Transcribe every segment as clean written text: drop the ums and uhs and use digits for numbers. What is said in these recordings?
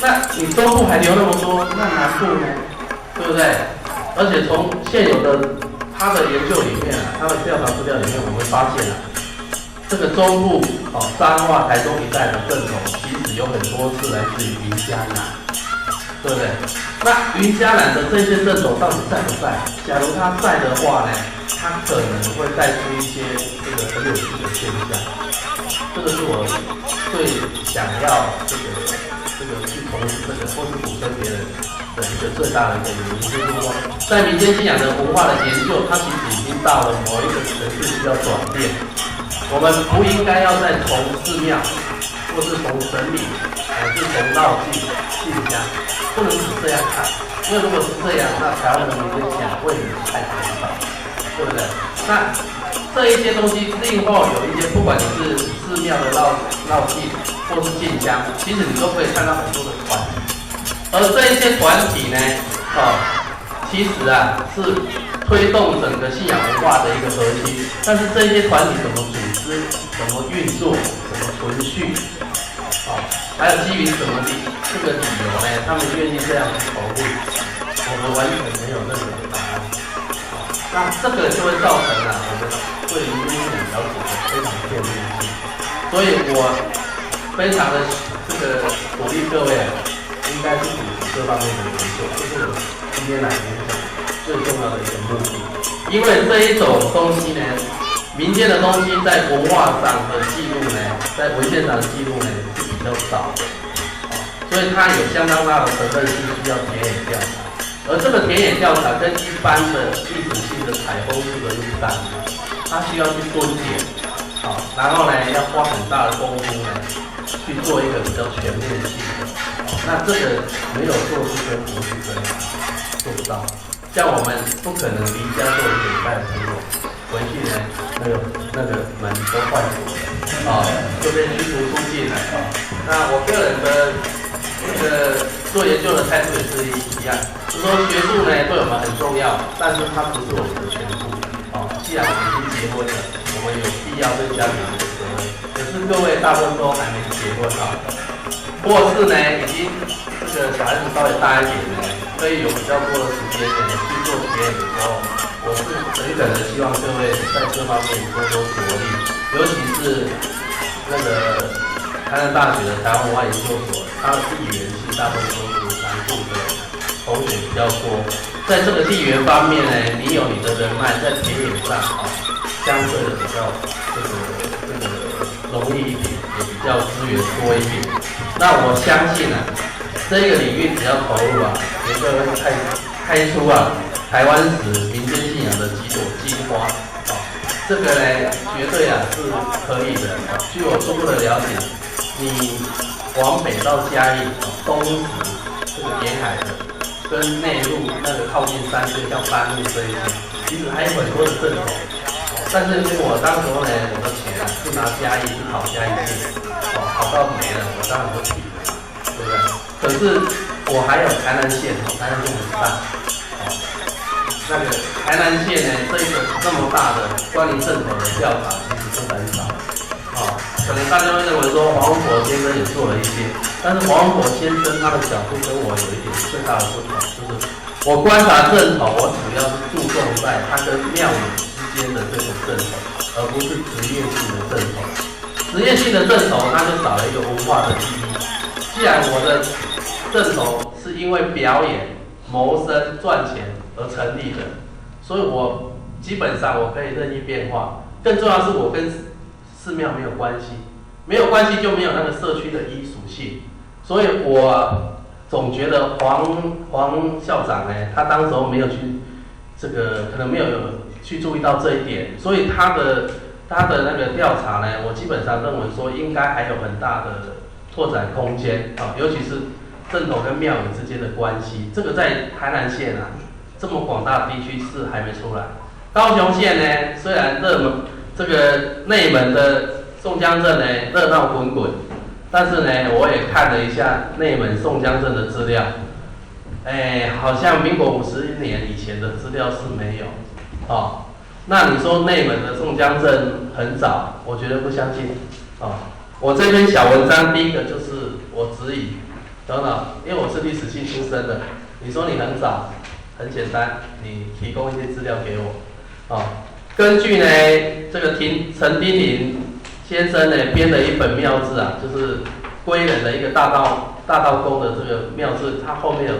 那你中部还留那么多，那南部呢？对不对？而且从现有的他的研究里面啊，他的调查资料里面，我们发现啊，这个中部彰化、台中一带的正统，其实有很多是来自于云嘉南，对不对？那云嘉南的这些正统到底在不在？假如它在的话呢，它可能会带出一些这个很有趣的现象。这个是我最想要这个去从事这个或是鼓吹别人的一个最大的一个原因，就是说，在民间信仰的文化的研究，它其实已经到了某一个层次需要转变。我们不应该要再从寺庙，或是从神明，还是从道具、信仰，不能只这样看。因为如果是这样，那台湾的民间信仰会太枯燥，对不对？那这一些东西，另后有一些，不管你是寺庙的绕境，或是进香，其实你都可以看到很多的团体。而这一些团体呢，其实啊是推动整个信仰文化的一个核心。但是这一些团体怎么组织、怎么运作、怎么存续，还有基于什么这个理由呢？他们愿意这样去投入，我们完全没有任何的答案。那这个就会造成我们对于信仰了解的非常片面性。所以我非常的鼓励各位应该去组织这方面的研究，这是我今天来演讲最重要的一个目的。因为这一种东西呢，民间的东西在文化上的记录呢，在文献上的记录呢是比较少的，所以它有相当大的成分是需要田野调查。而这个田野调查跟一般的历史性的采风式的录档，它需要去蹲点，然后呢要花很大的功夫呢去做一个比较全面性的，那这个没有做是跟不是真的做不到。像我们不可能离家做1个礼拜的生活，回去呢那个门都换锁了，就被驱逐出境了。那我个人的做研究的态度也是一样，就是说学术呢对我们很重要，但是它不是我们的全部。既然我们已经结婚了，我们有必要对家庭负责任。可是各位大部分都还没结婚或是呢已经这个小孩子稍微大一点呢，可以有比较多的时间呢去做实验的时候，我是诚恳的希望各位在这方面多多着力，尤其是那个台南大学的台湾文化研究所，它的地缘性大部分都是南部的同学比较多，在这个地缘方面呢，你有你的人脉，在田野上相对的比较容易一点，也比较资源多一点。那我相信这个领域只要投入绝对会开出台湾史民间信仰的几朵金花。这个呢，绝对是可以的。据我初步的了解，你往北到嘉义、东石这个沿海的，跟内陆那个靠近山区，像半路这一些，其实还有很多的正统。但是因为我当时候呢，我的钱是拿嘉义去考嘉义县，考到没了，我当然就去了，对不对？可是我还有台南县，台南县很大，那个台南县呢，这么大的关于正统的调查，其实是很少。可能大家会认为说黄文博先生也做了一些，但是黄文博先生他的角度跟我有一点最大的不同，就是我观察正统，我主要是注重在它跟庙宇之间的这种正统，而不是职业性的正统。职业性的正统，它就少了一个文化的意义。既然我的正统是因为表演、谋生、赚钱而成立的，所以我基本上我可以任意变化。更重要的是，我跟寺庙没有关系，没有关系就没有那个社区的依属性。所以我总觉得黄校长呢，他当时候没有去可能没有去注意到这一点，所以他的那个调查呢，我基本上认为说应该还有很大的拓展空间尤其是正统跟庙宇之间的关系，这个在台南县这么广大的地区是还没出来。高雄县呢，虽然这个内门的宋江镇呢热闹滚滚，但是呢，我也看了一下内门宋江镇的资料，好像民国50年以前的资料是没有那你说内门的宋江镇很早，我觉得不相信我这篇小文章第一个就是我质疑懂不懂？因为我是历史系出身的，你说你很早，很简单，你提供一些资料给我，哦，根据呢这个陈丁玲先生呢编的一本妙志啊，就是归仁的一个大道公的这个妙志，他后面有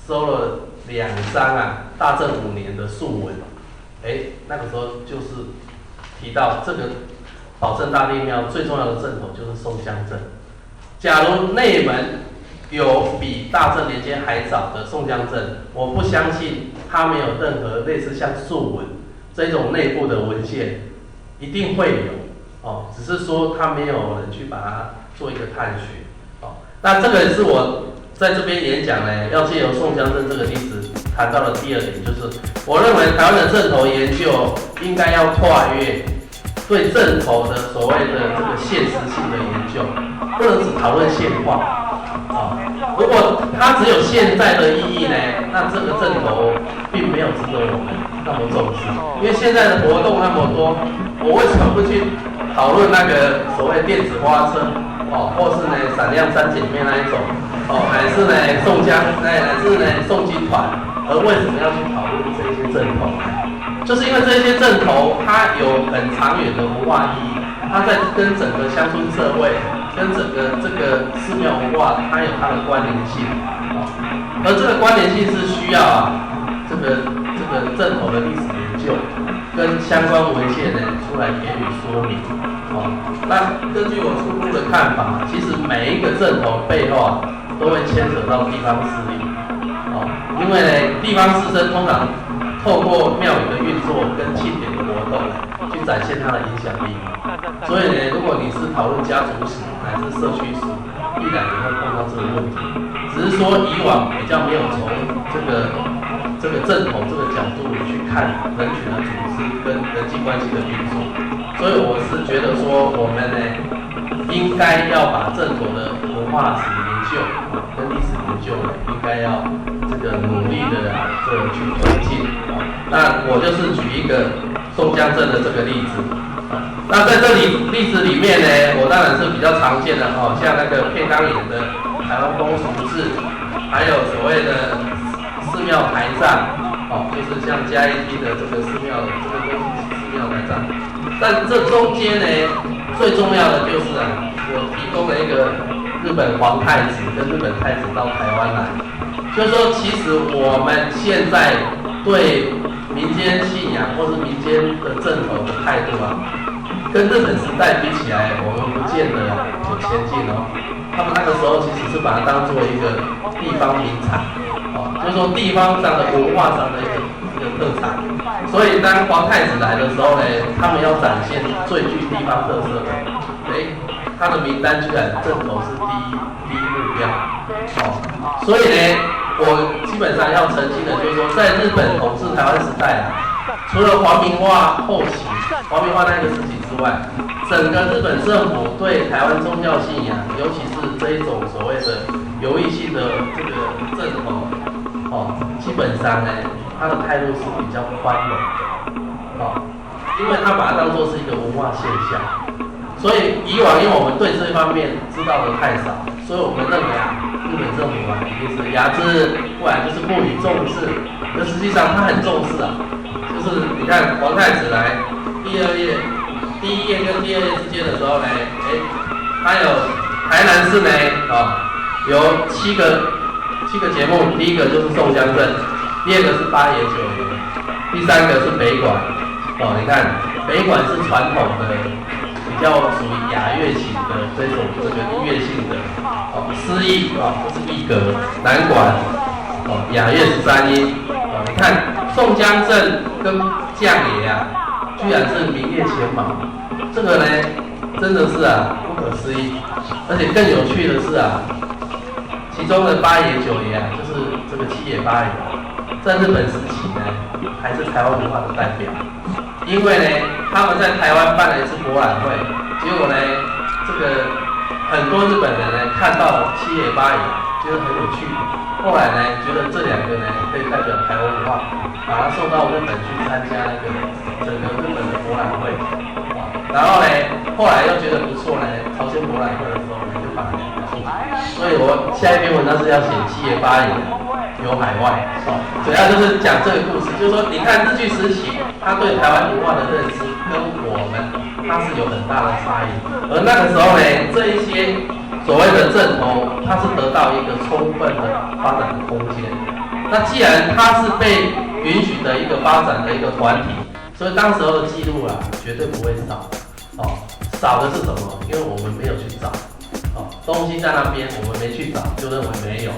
收了2张啊，大正5年的述文，那个时候就是提到这个保正大帝庙最重要的镇头就是宋江镇。假如内门有比大正年间还早的宋江镇，我不相信它没有任何类似像述文这种内部的文献，一定会有哦，只是说它没有人去把它做一个探寻哦。那这个也是我在这边演讲呢，要借由宋江镇这个例子谈到的第2点，就是我认为台湾的镇头研究应该要跨越对镇头的所谓的这个现实性的研究，不能只讨论现况。如果它只有现在的意义呢，那这个镇头并没有值得我们那么重视。因为现在的活动那么多，我为什么不去讨论那个所谓电子花车或是呢闪亮三姐妹那一种乃是呢宋江乃是呢宋金团，而为什么要去讨论这些镇头呢？就是因为这些镇头它有很长远的文化意义，它在跟整个乡村社会、跟整个这个寺庙文化，它有它的关联性而这个关联性是需要这个镇头的历史研究跟相关文献呢出来给予说明那根据我初步的看法，其实每一个镇头背后都会牵扯到地方势力因为呢地方士绅通常透过庙宇的运作跟庆典的活动去展现它的影响力。所以呢，如果你是讨论家族史乃至社区史，必然也会碰到这个问题。只是说以往比较没有从这个正统这个角度去看人群的组织跟人际关系的运作。所以我是觉得说，我们呢应该要把正统的文化史研究跟历史研究呢，应该要这个努力的去推进。那我就是举一个宋江镇的这个例子。那在这里例子里面呢，我当然是比较常见的像那个片冈岩的台湾风俗志，还有所谓的寺庙台账，就是像嘉义厅的这个寺庙台账。但这中间呢，最重要的就是我提供了一个日本皇太子跟日本太子到台湾来，就是说其实我们现在对民间信仰或是民间的正统的态度跟日本时代比起来，我们不见得有前进他们那个时候其实是把它当做一个地方名产就是说地方上的文化上的一个特产。所以当皇太子来的时候呢，他们要展现最具地方特色的，他的名单居然正头是第一目标所以呢，我基本上要澄清的就是说，在日本统治台湾时代除了皇民化后期皇民化那个时期之外，整个日本政府对台湾宗教信仰，尤其是这一种所谓的有意性的这个正统基本上呢，他的态度是比较宽容的因为他把它当作是一个文化现象。所以以往因为我们对这方面知道的太少，所以我们认为日本政府一定是压制，不然就是不予重视。可实际上他很重视就是你看皇太子来第一页跟第2页之间的时候呢，他有台南市呢有7个节目，第一个就是宋江镇，第2个是8爷9爷，第3个是北管你看北管是传统的比较属于雅乐型的这种音乐性的诗意就是一格，南管雅乐13音你看宋江镇跟将爷居然是名列前茅，这个呢真的是不可思议。而且更有趣的是其中的8爷9爷就是这个7爷8爷，在日本时期呢还是台湾文化的代表。因为呢他们在台湾办了一次博览会，结果呢这个很多日本人呢看到7爷8爷觉得很有趣，后来呢觉得这2个呢可以代表台湾文化，把他送到日本去参加那个整个日本的博览会然后呢后来又觉得不错呢，朝鲜博览会的时候呢就把他送出去所以我下一篇文章是要写七爷八爷游海外，主要就是讲这个故事，就是说你看日据时期，他对台湾文化的认知跟我们它是有很大的差异，而那个时候呢，这一些所谓的正头，它是得到一个充分的发展的空间。那既然它是被允许的一个发展的一个团体，所以当时候的记录啊，绝对不会少。少的是什么？因为我们没有去找。东西在那边，我们没去找，就认为没有。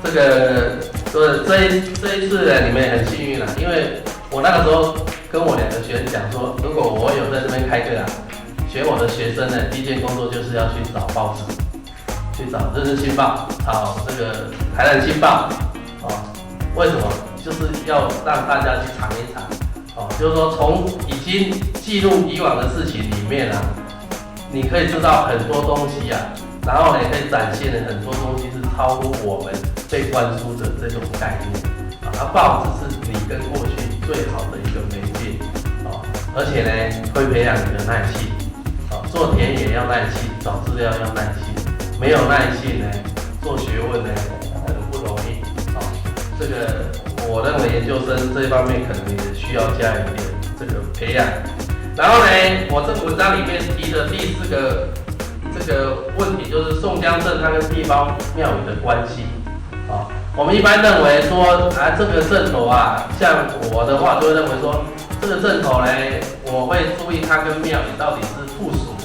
这一次呢，你们也很幸运啦，因为我那个时候跟我2个学生讲说，如果我有在这边开课啊，选我的学生呢，第一件工作就是要去找报纸，去找《日日新报》，找这个《台南新报》。为什么？就是要让大家去尝一尝。就是说从已经记录以往的事情里面啊，你可以知道很多东西啊，然后呢可以展现的很多东西是超乎我们被灌输的这种概念报纸是你跟过去最好的一个媒介而且呢会培养你的耐性做田野要耐心，找资料要耐心，没有耐性呢做学问呢很不容易这个我认为研究生这一方面可能也需要加一点这个培养。然后呢，我这个文章里面提的第4个这个问题就是宋江镇它跟地方庙宇的关系我们一般认为说这个镇头啊，像我的话就会认为说这个镇头呢，我会注意它跟庙宇到底是附属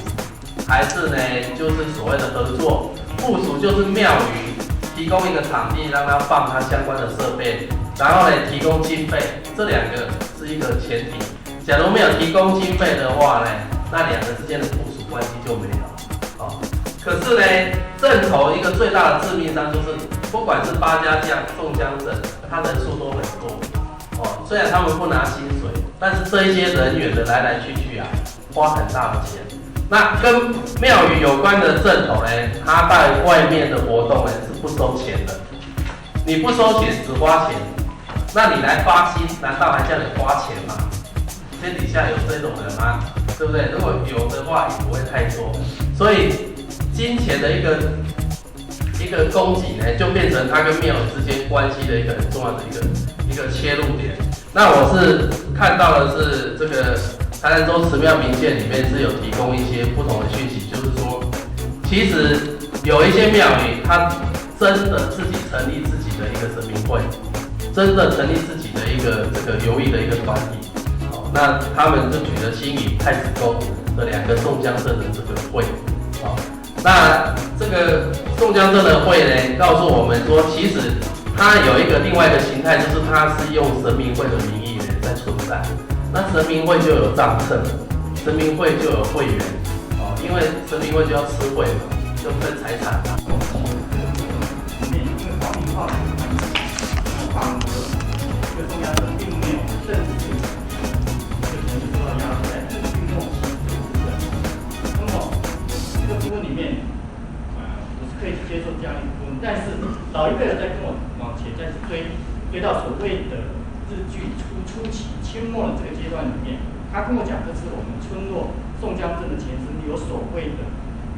还是呢就是所谓的合作。附属就是庙宇提供一个场地让它放它相关的设备，然后呢提供经费，这2个是一个前提。假如没有提供经费的话呢，那2个之间的附属关系就没有可是呢，镇头一个最大的致命伤就是，不管是八家将、宋江镇，他人数都很多虽然他们不拿薪水，但是这一些人员的来来去去啊，花很大的钱。那跟庙宇有关的镇头呢，他在外面的活动呢是不收钱的，你不收钱只花钱，那你来发薪，难道还叫你花钱吗？天底下有这种人吗？对不对？如果有的话，也不会太多。所以金钱的一个供给呢，就变成它跟庙宇之间关系的一个很重要的一个切入点。那我是看到的是这个台南州慈庙明线里面是有提供一些不同的讯息，就是说，其实有一些庙宇，它真的自己成立自己的一个神明会，真的成立自己的一个这个游艺的一个团体。那他们就举了新义太子宫的2个宋江镇的这个会那这个宋江镇的会呢，告诉我们说，其实它有一个另外一个形态，就是它是用神明会的名义呢在存在。那神明会就有账册，神明会就有会员因为神明会就要吃会嘛，就分财产嘛。因为皇帝化反而这个宋江镇并没有正式里面，我是可以接受这样一个部分，但是老一辈人在跟我往前再追到所谓的日据初期清末的这个阶段里面，他跟我讲，这是我们村落宋江镇的前身有所谓的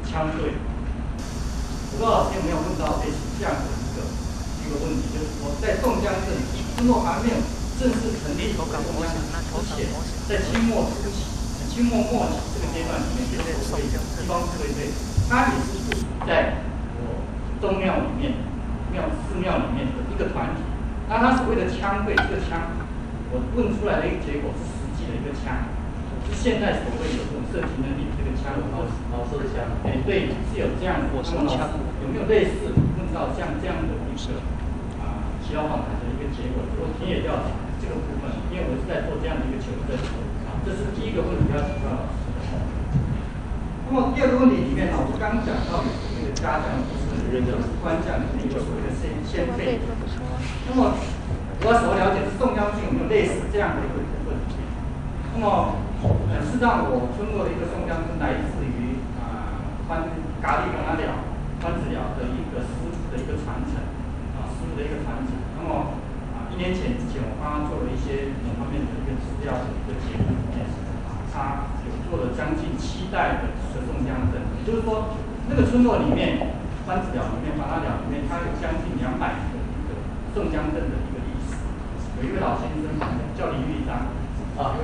枪队。我不知道老师有没有问到类似这样的一个问题，就是说在宋江镇村落还没有正式成立宋江镇之前，在清末初期。清末末期这个阶段里面，有所谓地方自卫队，它也是属于在我宗庙里面、寺庙里面的一个团体。那它所谓的枪队，这个枪，我问出来的一个结果是实际的一个枪，是现在所谓有这种射击能力这个枪，老式枪。对，是有这样的。那么老师有没有类似问到像这样的一个奇劳访谈的一个结果？我田野调查这个部分，因为我是在做这样的一个求证。这是第一个问题要请教老师的。那么第2个问题里面我刚刚讲到有这个家将就是官将里面有所谓的县费。那么我要所了解是宋江郡有没有类似这样的一个部分？那么事实上我村落的一个宋江郡来自于咖喱跟阿寮关子寮的一个师傅的一个传承师傅的一个传承。那么1年前之前我帮他做了一些某方面的一个资料的一个结果。他有做了将近7代的宋江镇，也就是说，那个村落里面，川子寮里面、八大寮里面，它有将近200年的一个宋江镇的一个历史。有一位老先生叫林玉章，啊，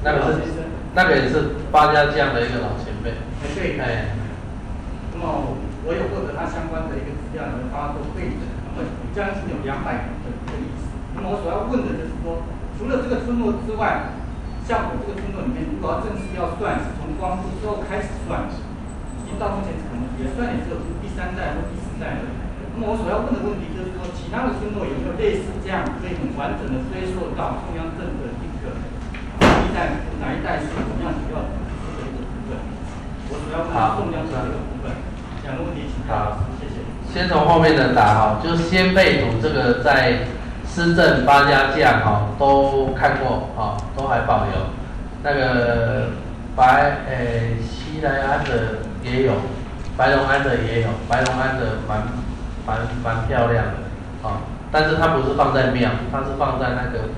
那个也是八家将的一个老前辈。对。哎。那么我有获得他相关的一个资料，能发作会诊，那么将近有200年的一个历史。那么我所要问的就是说，除了这个村落之外，像我这个村落里面，如果要正式要算，是从光复之后开始算，已经到目前可能也算也只有第3代或第4代了。那么我所要问的问题就是说，其他的村落有没有类似这样可以很完整的追溯到中央镇的一个哪一代是怎么样主要的一个部分？我主要问宋江镇这个部分。2个问题，请好，谢谢。先从后面的答哈，就是先辈图这个在施政八家将哈都看过哈，都还保留。那个西来安的也有，白龙安的也有，白龙安的蛮漂亮的啊，但是它不是放在庙，它是放在那个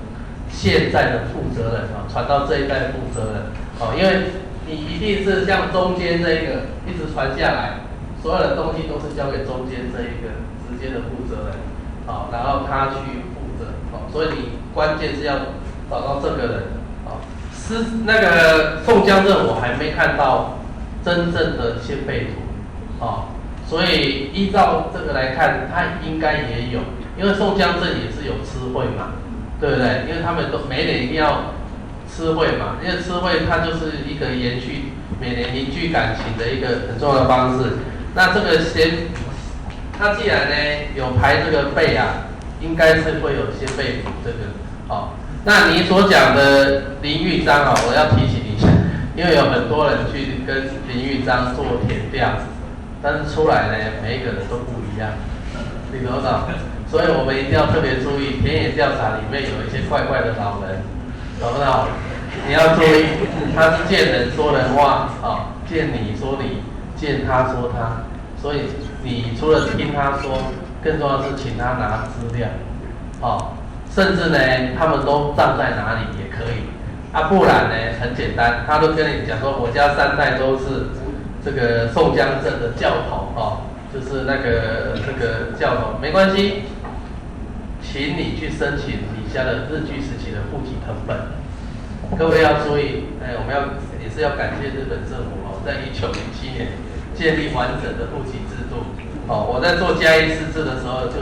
现在的负责人啊，传到这一代负责人哦，因为你一定是像中间这一个一直传下来。所有的东西都是交给中间这一个直接的负责人，好，然后他去负责，好，所以你关键是要找到这个人，好，那个宋江镇我还没看到真正的先辈图，好，所以依照这个来看，他应该也有，因为宋江镇也是有吃会嘛，对不对？因为他们都每年一定要吃会嘛，因为吃会它就是一个延续每年凝聚感情的一个很重要的方式。那这个他既然呢有排这个辈啊，应该是会有先辈图这个，好、哦。那你所讲的林玉章啊，我要提醒一下，因为有很多人去跟林玉章做田调，但是出来呢，每一个人都不一样，你懂不懂？所以我们一定要特别注意，田野调查里面有一些怪怪的老人，懂不懂？你要注意，他是见人说人话，哦，见你说你。见他说他，所以你除了听他说，更重要是请他拿资料，哦，甚至呢，他们都葬在哪里也可以，啊，不然呢，很简单，他都跟你讲说，我家3代都是这个宋江镇的教头，哦，就是那个这个教头，没关系，请你去申请你家的日据时期的户籍誊本，各位要注意，我们也是要感谢日本政府哦，在1907年。建立完整的户籍制度。哦，我在做嘉义市制的时候就。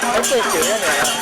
还最喜欢哪个？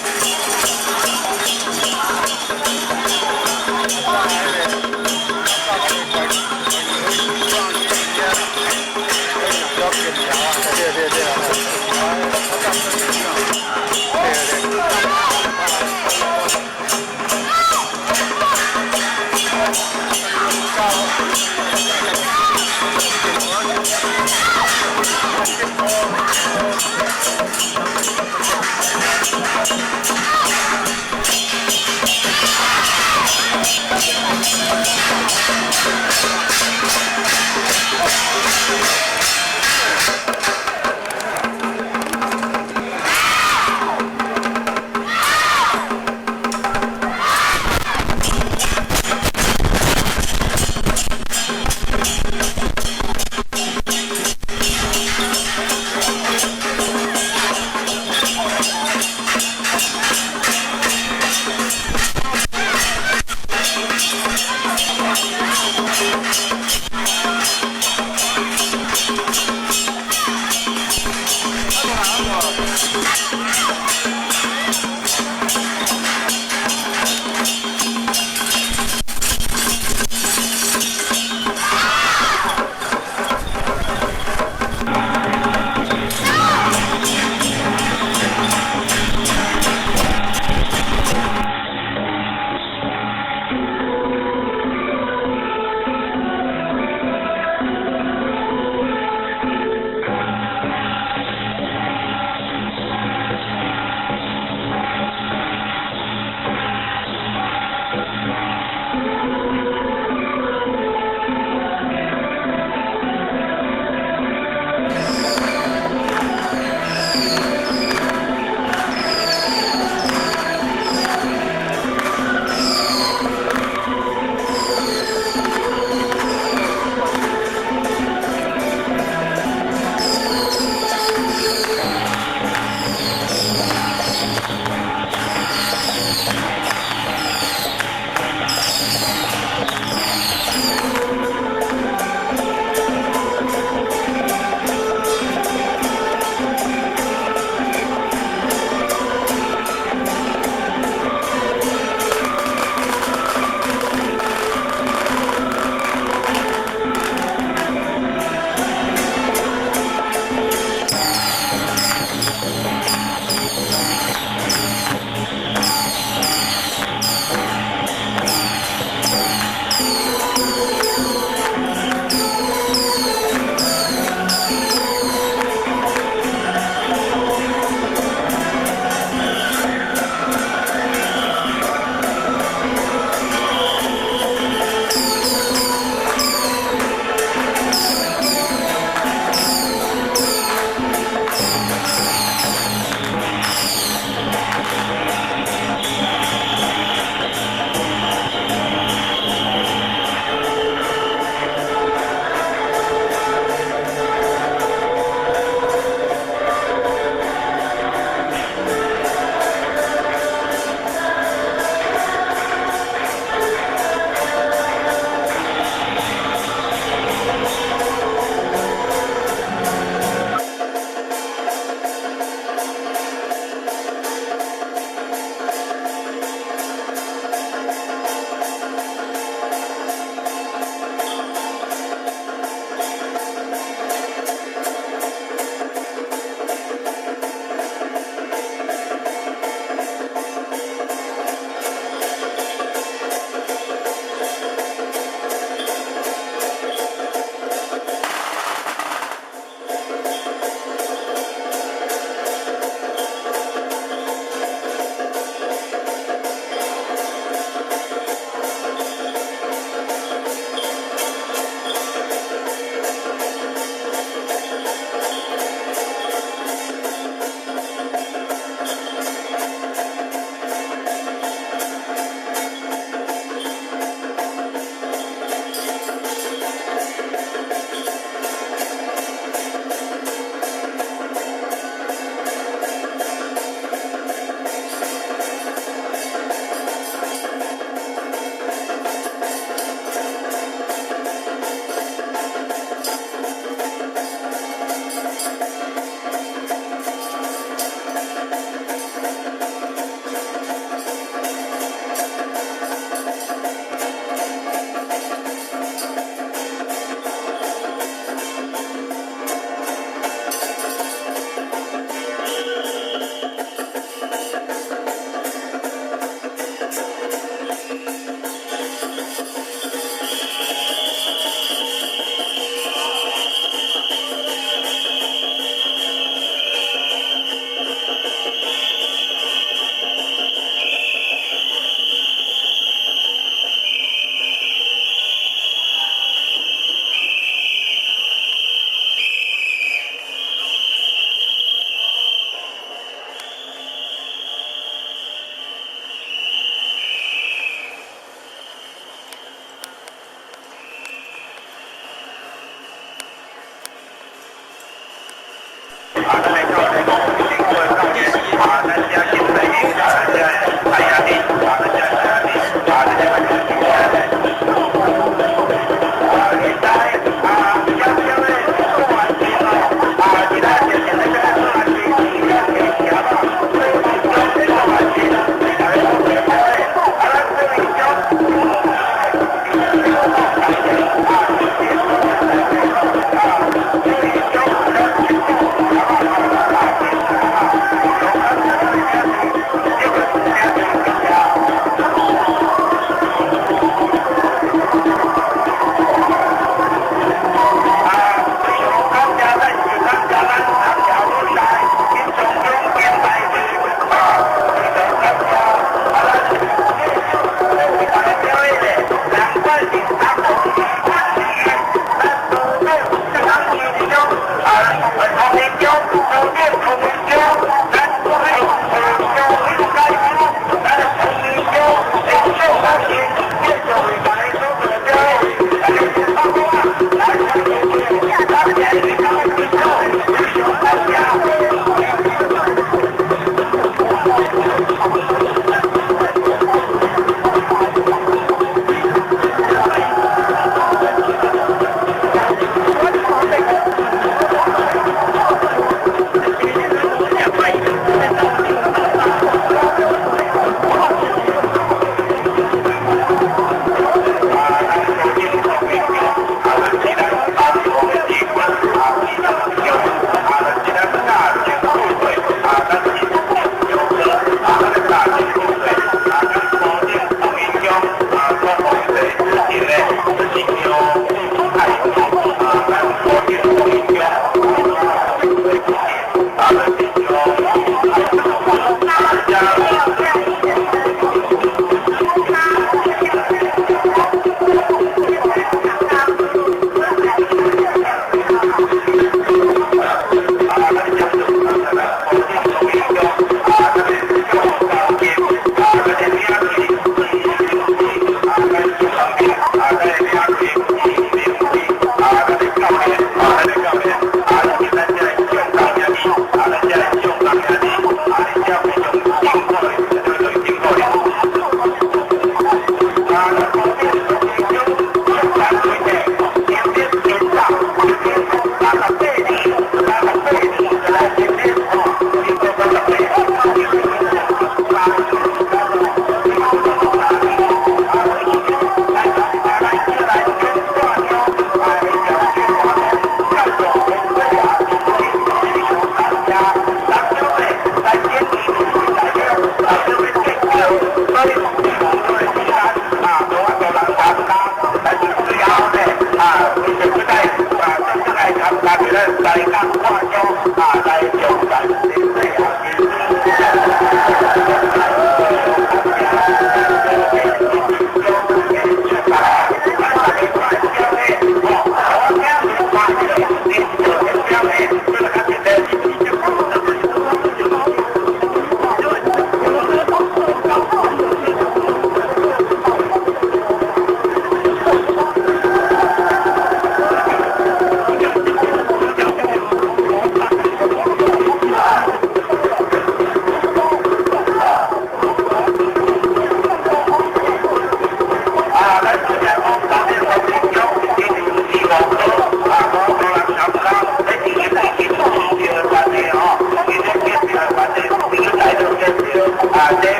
大家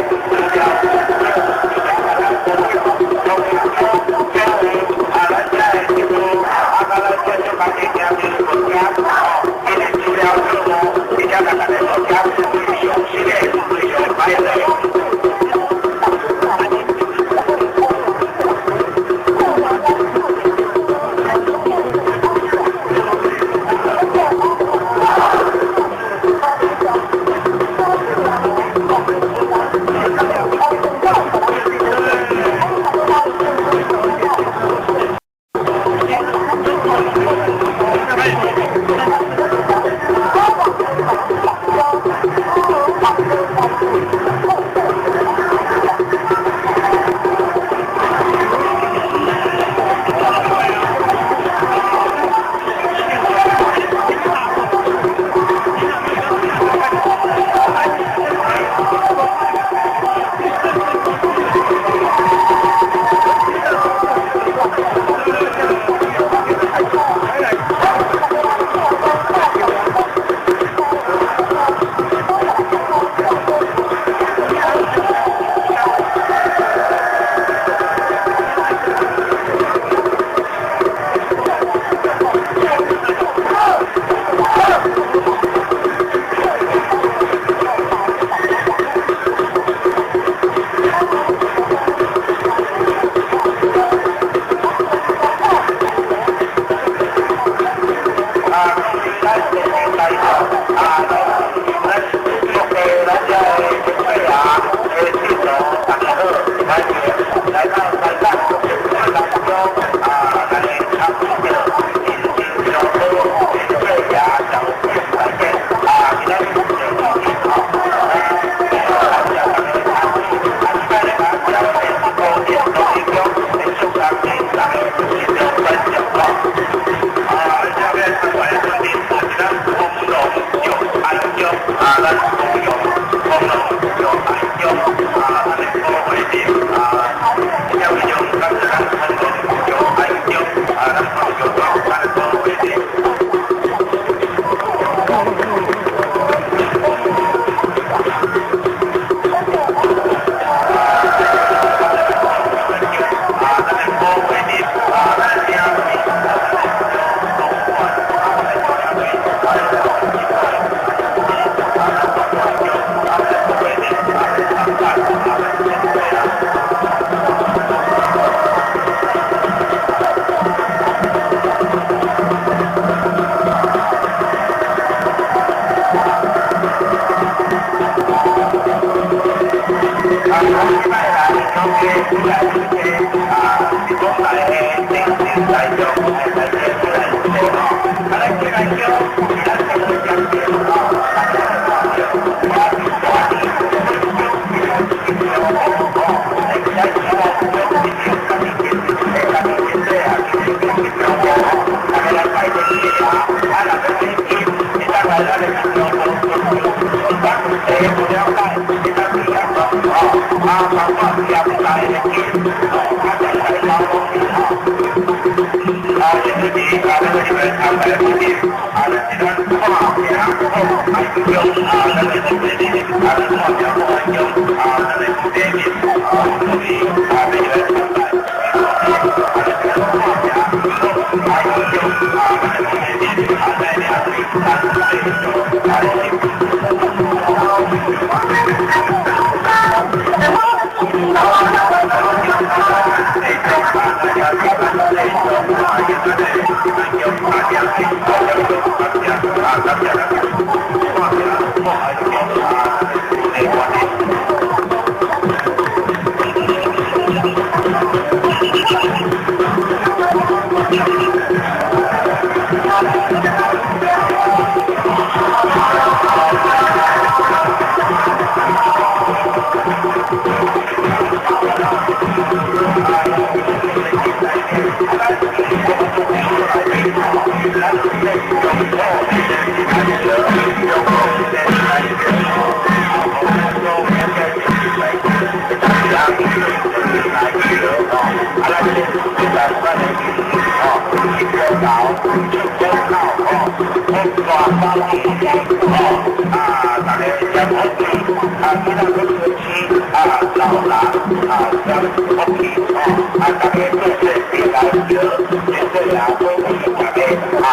Thank you.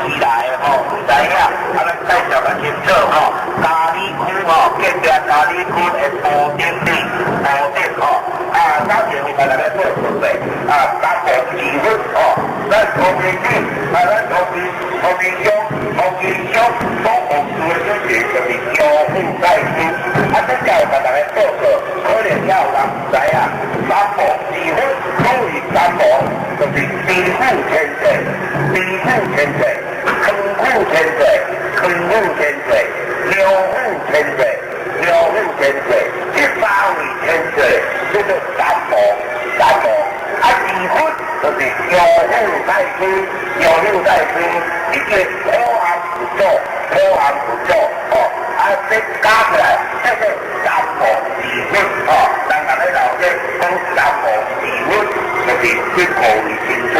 起来吼，唔知影，咱介绍个清楚吼，咖喱区吼，隔壁咖喱区的布丁里，吼，早前我大家做准备，三步2分吼，咱同平区，咱同平乡，总务处的主席就是姚富代书，这叫大家做过，可能也有人唔知影，三步2分，所谓三步就是地府天地，坑府天地，庙府天地，这3位天地叫做三步。2分就是姚富代书，一个好汉不做，这加起来叫做三步2分，咱大家了解讲三步2分，就是这5位新村。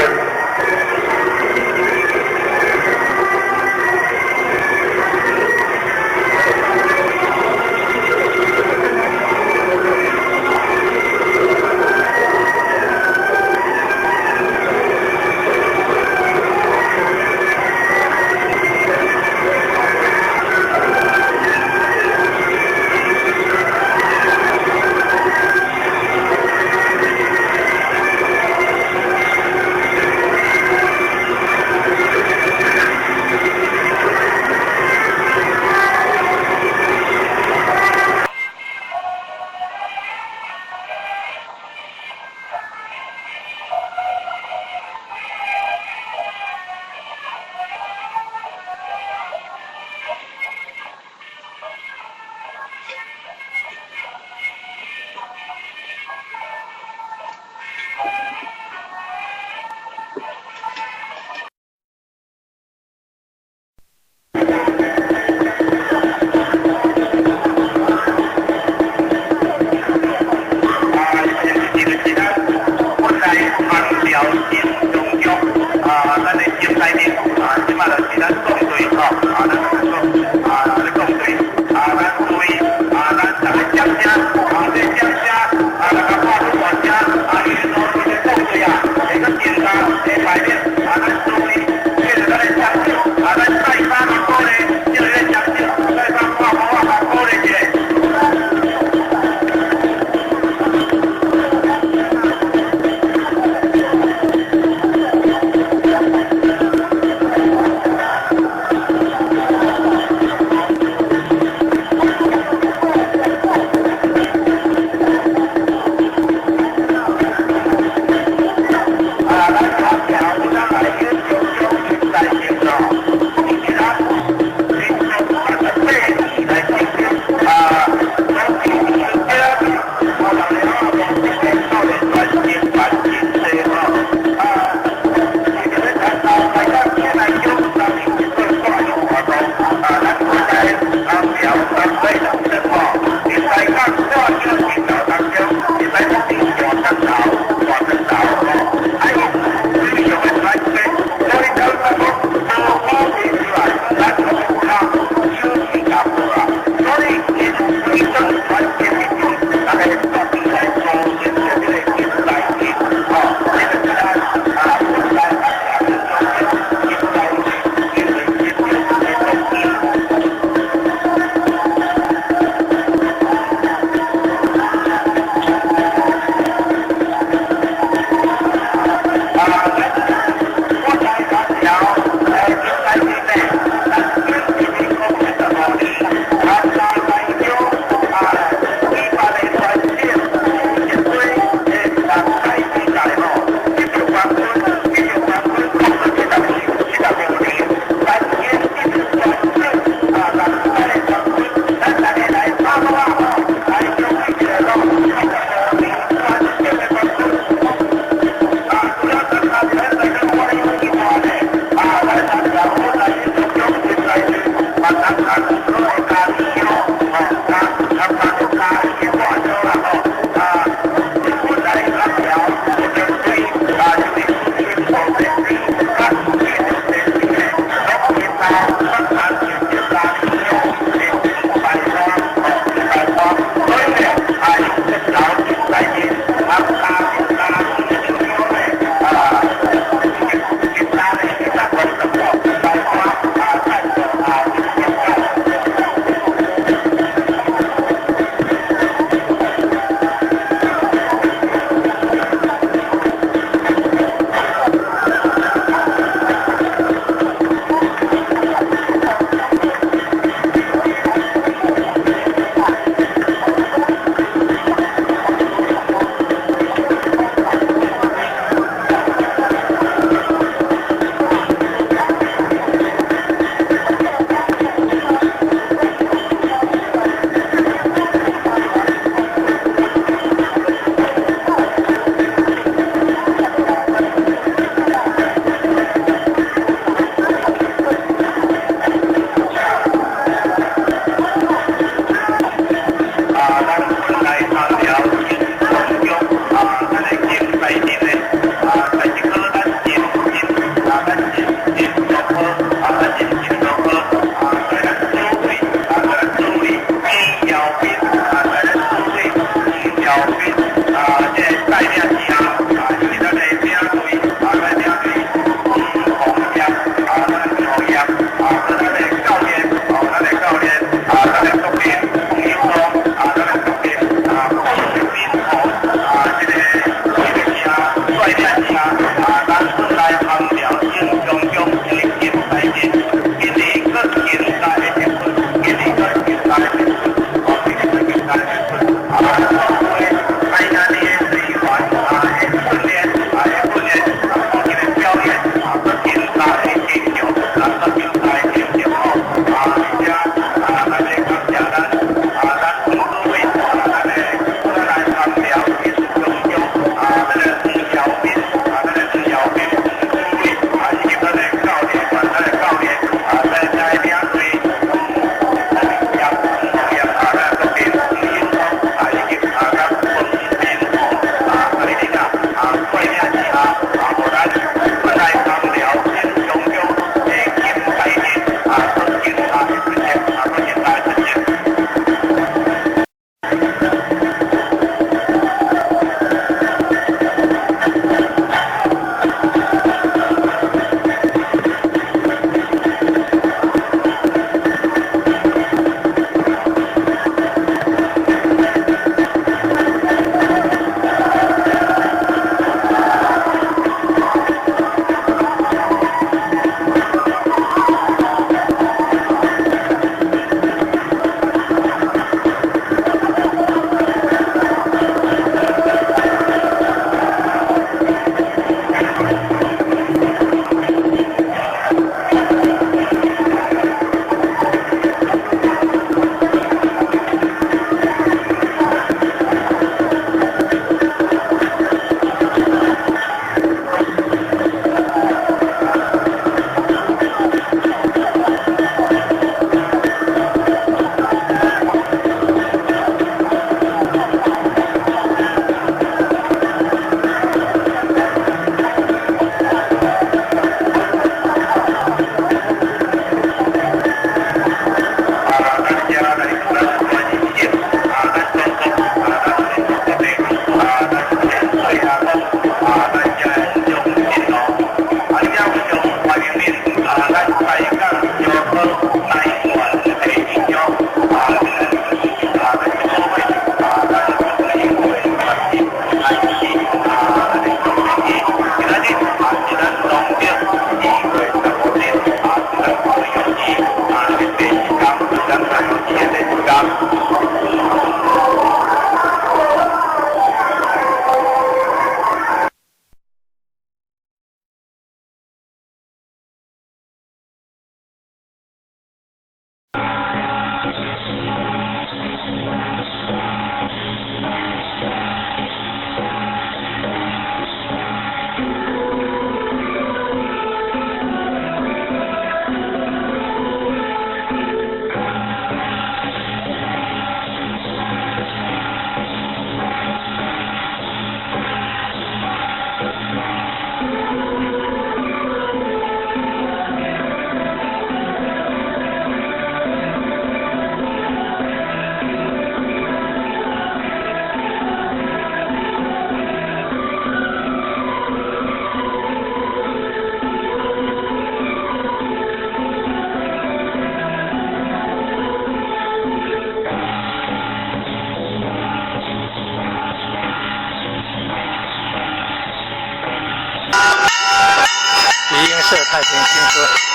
太平新歌。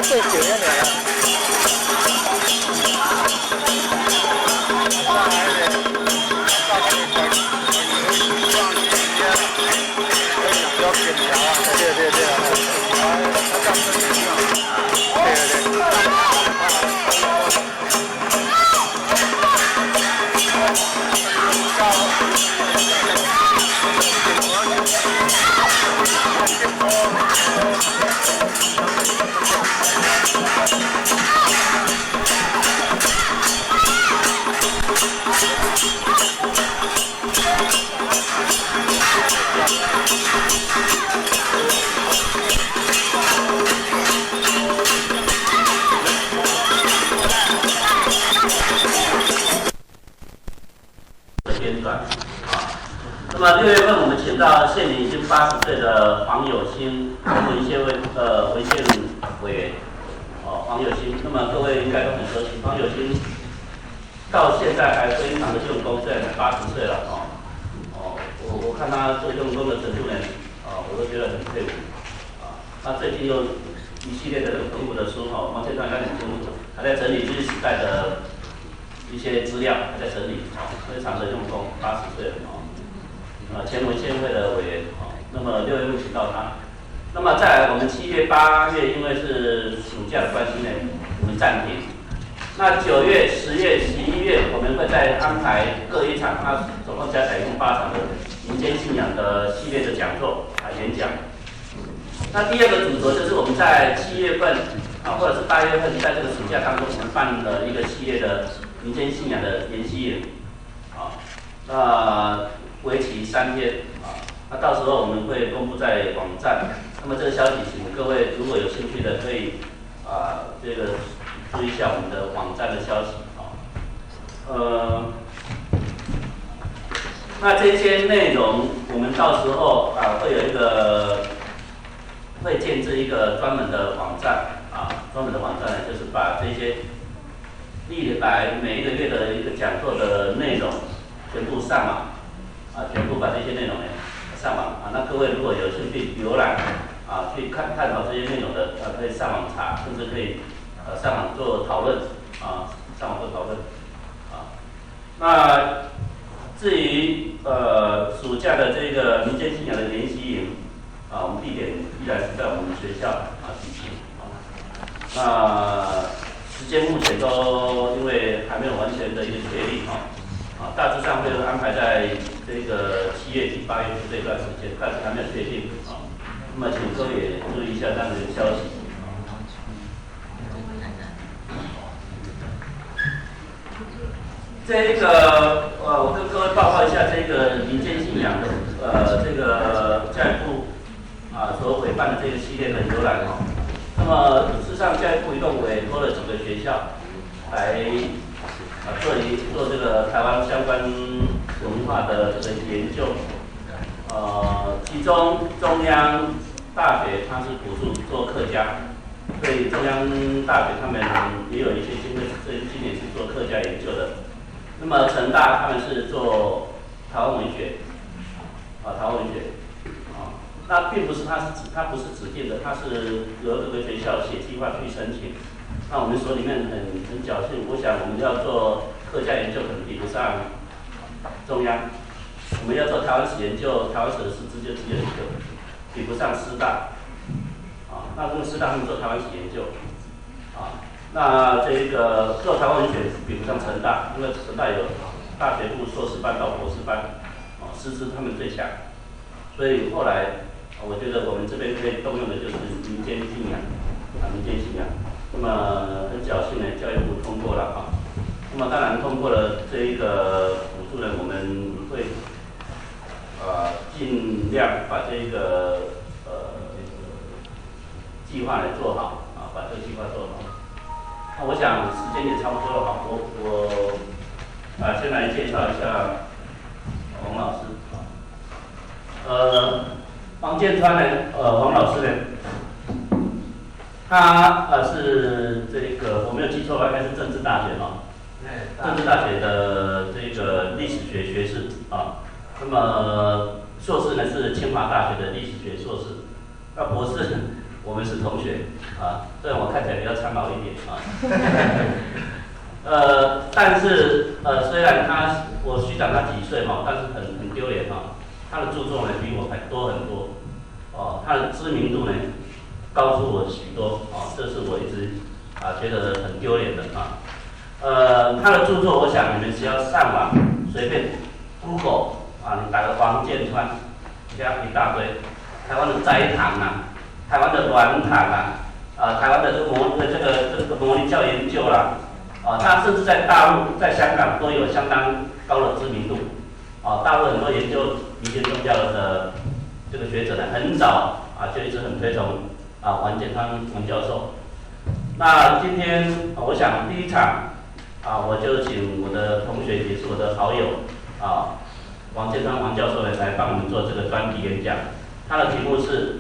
最久一年了。那么6月份我们请到现年已经80岁的黄有兴文献委员，黄有兴。那么各位应该都很熟悉，黄有兴到现在还非常的用功，虽然才80岁了我看他做用功的程度呢，我都觉得很佩服他最近又一系列的丰富的书毛线段应该很清楚，还在整理日时代的一些资料，还在整理非常的用功，80岁了前文献会的委员那么6月录取到他。那么再来，我们7月、8月因为是暑假的关系呢，我们暂停。那9月、10月、11月，我们会再安排各一场，那总共加起来一共8场的民间信仰的系列的讲座演讲。那第二个主轴就是我们在7月份或者是8月份，在这个暑假当中，我们办了一个系列的民间信仰的研习营为期3天那到时候我们会公布在网站。那么这个消息，请各位如果有兴趣的，可以这个注意一下我们的网站的消息那这些内容，我们到时候会有一个会建置一个专门的网站专门的网站呢，就是把这些历来每一个月的一个讲座的内容全部上网全部把这些内容呢上网那各位如果有兴趣浏览去探讨这些内容的可以上网查，甚至可以上网做讨论上网做讨论那至于暑假的这个民间信仰的研习营我们地点依然是在我们学校举行那时间目前都因为还没有完全的一个确立大致上会安排在这个7月底8月初这段时间，但是还没有确定那么请各位也注意一下这样的消息这个我跟各位报告一下这个民间信仰的这个教育部所委办的这个系列的游览那么事实上教育部一共委托了几个学校来做这个台湾相关文化的这个研究其中中央大学它是补助做客家，所以中央大学他们也有一些经费，今年是做客家研究的。那么成大他们是做台湾文学，台湾文学，那并不是它不是指定的，它是由这个学校写计划去申请。那我们所里面很侥幸，我想我们要做客家研究可能比不上中央，我们要做台湾史研究，台湾史的师资就只有一个，比不上师大，那如果师大他们做台湾史研究，那这个做台湾文学比不上成大，因为成大有大学部硕士班到博士班，师资他们最强，所以后来我觉得我们这边可以动用的就是民间信仰，民间信仰。那么很侥幸呢，教育部通过了那么当然通过了这一个补助呢，我们会尽量把这个计划来做好把这个计划做好。那我想时间也差不多了我先来介绍一下王老师王建川呢王老师呢，他是这个我没有记错吧，应该是政治大学政治大学的这个历史学学士那么硕士呢是清华大学的历史学硕士，那博士我们是同学虽然我看起来比较苍老一点但是虽然我虚长他几岁但是很丢脸他的著作呢比我还多很多他的知名度呢高出我许多这是我一直觉得很丢脸的他的著作我想你们只要上网随便 Google 你打个王建川，这样一大堆，台湾的斋堂台湾的鸾堂台湾的这个魔力教研究他甚至在大陆、在香港都有相当高的知名度大陆很多研究民间宗教的这个学者呢，很早就一直很推崇王建川王教授。那今天我想第一场我就请我的同学，也是我的好友王建川王教授呢来帮我们做这个专题演讲。他的题目是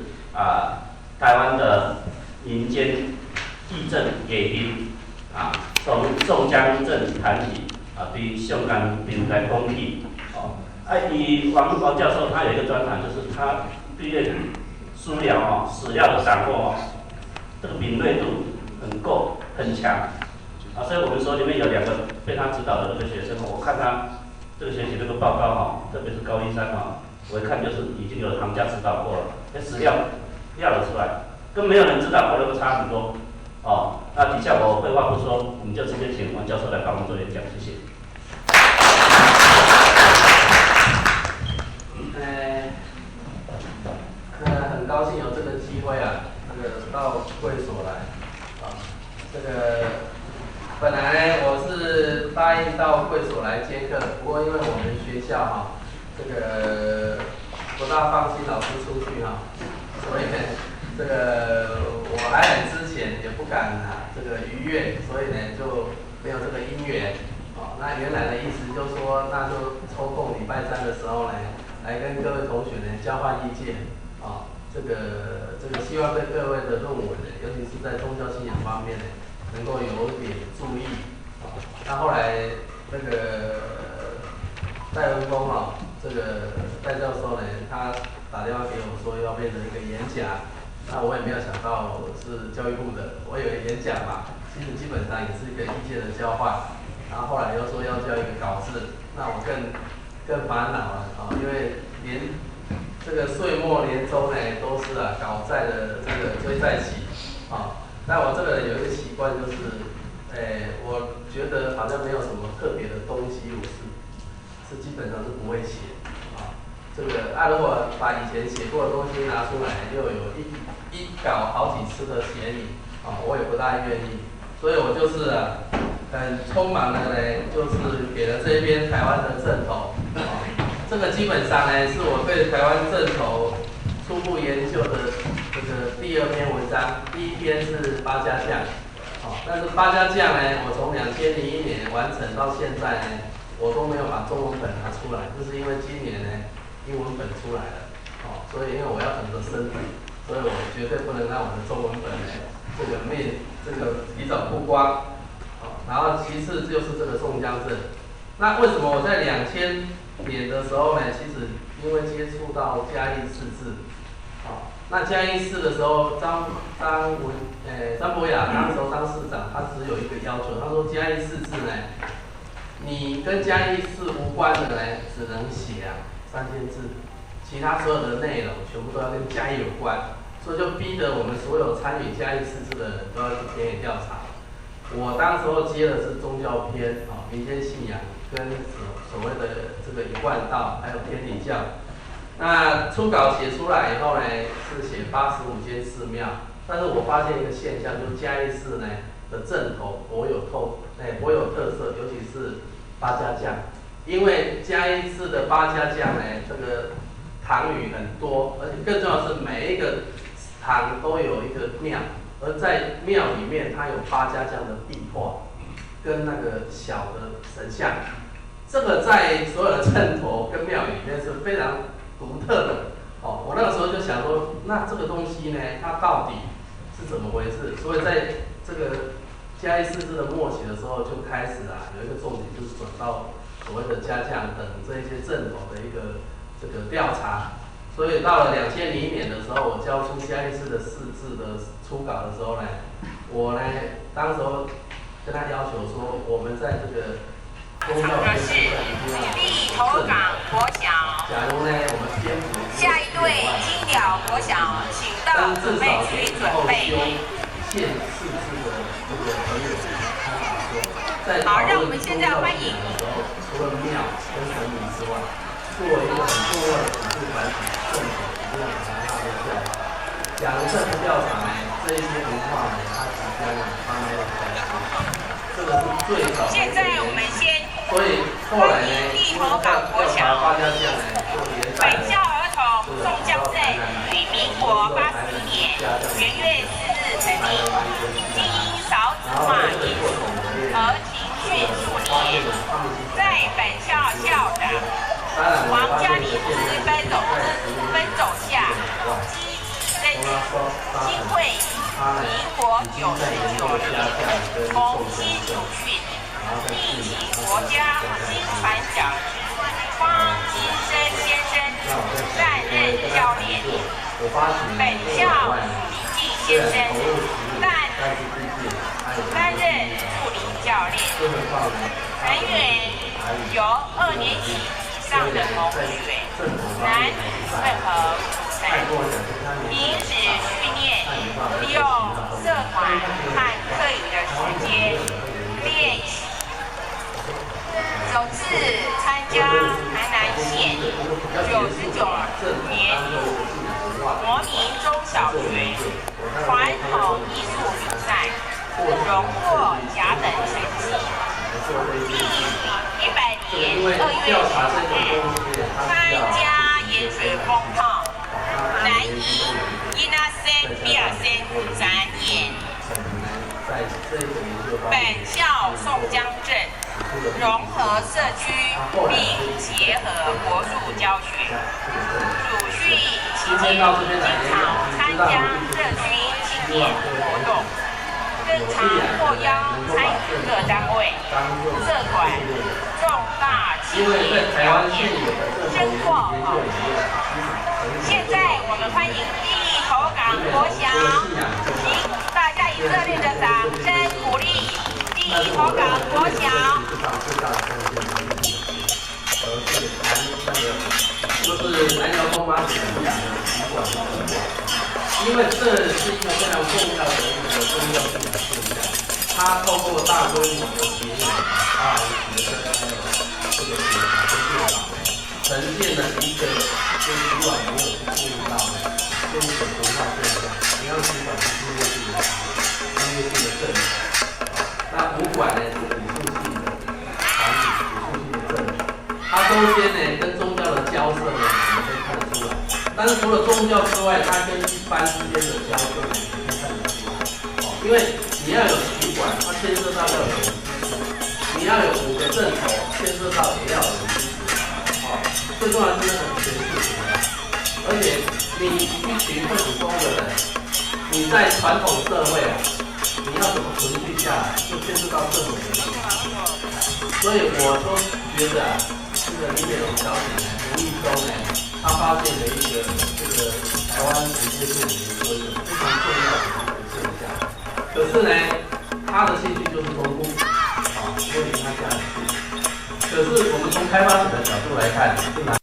台湾的民间地震野营从宋江镇谈起对香港民来公体以王教授他有一个专长，就是他对书料史料的掌握这个敏锐度很够很强所以我们所里面有2个被他指导的这个学生我看他这个学习这个报告特别是高一3我一看就是已经有行家指导过了，那史料料了出来，跟没有人指导过都差很多。哦，那底下我废话不说，我们就直接请王教授来帮我们做演讲，谢谢。很高兴有这个机会啊，到会所来啊，本来我是答应到会所来接课，不过因为我们学校不大放心老师出去所以我来很之前也不敢逾越，所以呢就没有这个因缘。那原来的意思就是说，那就抽空礼拜3的时候呢，来跟各位同学呢交换意见希望对各位的论文呢，尤其是在宗教信仰方面呢，能够有点注意。那后来戴文峰戴教授呢，他打电话给我说要变成一个演讲，那我也没有想到是教育部的，我以为演讲嘛，其实基本上也是一个意见的交换。然后后来又说要交一个稿子，那我更烦恼了因为连岁末年终呢都是稿债的追在起但我这个人有一个习惯就是，我觉得好像没有什么特别的东西，我是基本上是不会写如果把以前写过的东西拿出来，又有一稿好几次的嫌疑我也不大愿意，所以我就是很匆忙的呢，就是给了这边台湾的正头这个基本上呢是我对台湾正头初步研究的第2篇文章，第1篇是8家将但是8家将呢，我从2001年完成到现在呢，我都没有把中文本拿出来，就是因为今年呢英文本出来了所以因为我要等着升本，所以我绝对不能让我的中文本呢提早曝光然后其次就是宋江镇。那为什么我在2000年的时候呢，其实因为接触到嘉义市治那嘉义市的时候，张博雅那时候当市长，他只有一个要求，他说嘉义市治呢，你跟嘉义市无关的呢，只能写3000字，其他所有的内容全部都要跟嘉义有关，所以就逼得我们所有参与嘉义市治的人都要去田野调查。我当时候接的是宗教篇民间信仰跟所谓的一贯道，还有天理教。那初稿写出来以后呢，是写85间寺庙，但是我发现一个现象，就是嘉义市呢的正头颇有特色，尤其是8家将，因为嘉义市的8家将呢，堂宇很多，而且更重要的是每一个堂都有一个庙，而在庙里面它有8家将的壁画，跟小的神像，这个在所有的正头跟庙里面是非常独特的我那个时候就想说，那这个东西呢，它到底是怎么回事？所以在嘉义市治的末期的时候，就开始有一个重点，就是转到所谓的家将等这一些正头的一个调查。所以到了2001年的时候，我交出嘉义市的市治的初稿的时候呢，我呢当时候跟他要求说，我们在宗教篇部分一定要立头港国小。假如呢我们篇幅下一队金鸟国小，请到准备区准备。县市治的朋友，在好，让我们现在欢迎。除了庙跟神明之外，作为一个很重要的辅助团体，政府一定要把它纳入调查。假如政府调查呢，这一些文化呢，它即将慢慢的改变，这个是最早的。现在我们先。所以后来呢，因为调查8家将呢，就连带本校儿童宋江镇于民国81年元月4日成立，经因少子化因素而停训数年。在本校校长王嘉丽之奔走下，积极增新会民国99年重新主训，并请国家新传讲师方金生先生担任教练，本校李进先生担任助理教练，人员由2年级以上的同学。男女混合组成。平时训练利用社团和课余的时间练习。首次参加台南县99年国民中小学传统艺术比赛，荣获甲等成绩。第100年2月10日参加盐水风炮南一伊那森比尔森展演。本校宋江镇融合社区并结合国术教学，主训期间经常参加社区庆典活动，更常获邀参与各单位、社团重大企业表演，深获好评。现在我们欢迎第一头港国小，请大家以热烈的掌声鼓励第一头港国小。就是南寮东妈子的讲的习惯，因为这是一个非常重要的一个宗教信仰现象，它透过大规模的节日啊，学生还有这个呈现了一个跟以往没有去注意到的这一种文化现象。你要去管是音乐性的音乐性的证明，那武馆呢是武术性的场景，武术性的证明，它中间呢跟宗教的交涉呢，我们可以看得出来。但是除了宗教之外，它跟一般之间的交涉呢，也可以看得出来。因为你要有习馆，它牵涉到要有人支持；你要有5个正头，牵涉到也要有人支持。最重要的是那个全是什么？而且你一群会武功的人，你在传统社会啊，你要怎么存续下来，就牵涉到政府的影响。所以我都觉得啊，这个林美荣小姐呢，无意中呢，她发现了一个这个台湾职业队里面说一个非常重要的一个现象。可是呢，她的兴趣就是东部，所以她这样去。可是我们从开发者的角度来看，是哪？